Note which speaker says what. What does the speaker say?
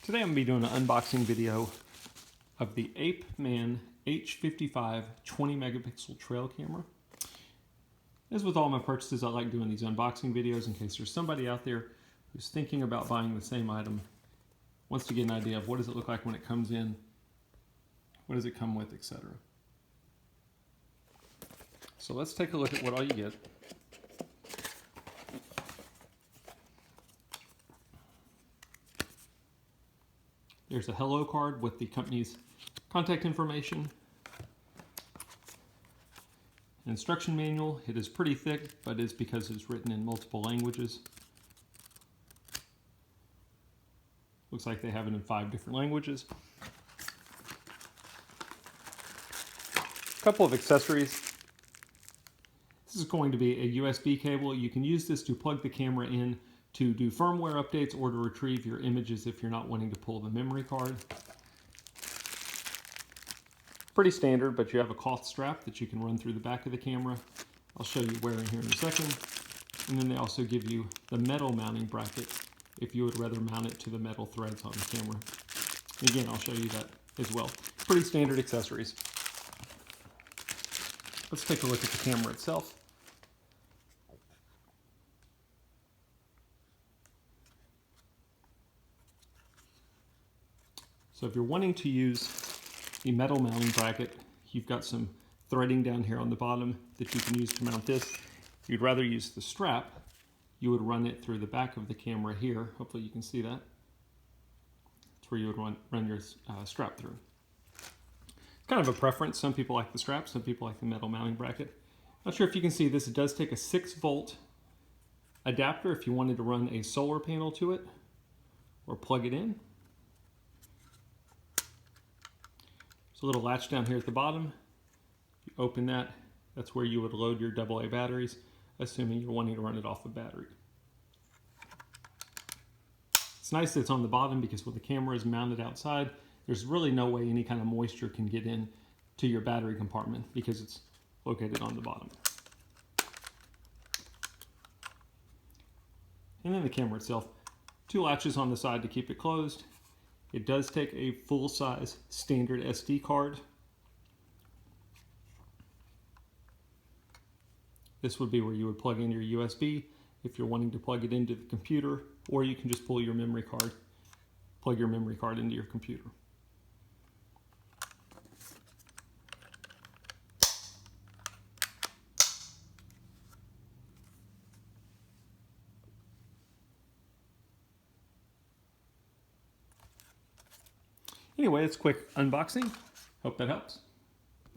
Speaker 1: Today I'm going to be doing an unboxing video of the Apeman H55 20 megapixel trail camera. As with all my purchases, I like doing these unboxing videos in case there's somebody out there who's thinking about buying the same item, wants to get an idea of what does it look like when it comes in, what does it come with, etc. So let's take a look at what all you get. There's a hello card with the company's contact information. An instruction manual. It is pretty thick, but it's because it's written in multiple languages. Looks like they have it in 5 different languages. A couple of accessories. This is going to be a USB cable. You can use this to plug the camera in to do firmware updates or to retrieve your images if you're not wanting to pull the memory card. Pretty standard, but you have a cloth strap that you can run through the back of the camera. I'll show you where in here in a second. And then they also give you the metal mounting bracket if you would rather mount it to the metal threads on the camera. Again, I'll show you that as well. Pretty standard accessories. Let's take a look at the camera itself. So if you're wanting to use the metal mounting bracket, you've got some threading down here on the bottom that you can use to mount this. If you'd rather use the strap, you would run it through the back of the camera here. Hopefully you can see that. That's where you would run your strap through. Kind of a preference. Some people like the strap, some people like the metal mounting bracket. Not sure if you can see this. It does take a 6-volt adapter if you wanted to run a solar panel to it or plug it in. There's a little latch down here at the bottom. You open that, that's where you would load your AA batteries, assuming you're wanting to run it off a battery. It's nice that it's on the bottom because when the camera is mounted outside, there's really no way any kind of moisture can get in to your battery compartment because it's located on the bottom. And then the camera itself, 2 latches on the side to keep it closed. It does take a full-size standard SD card. This would be where you would plug in your USB if you're wanting to plug it into the computer, or you can just pull your memory card, plug your memory card into your computer. Anyway, it's a quick unboxing. Hope that helps.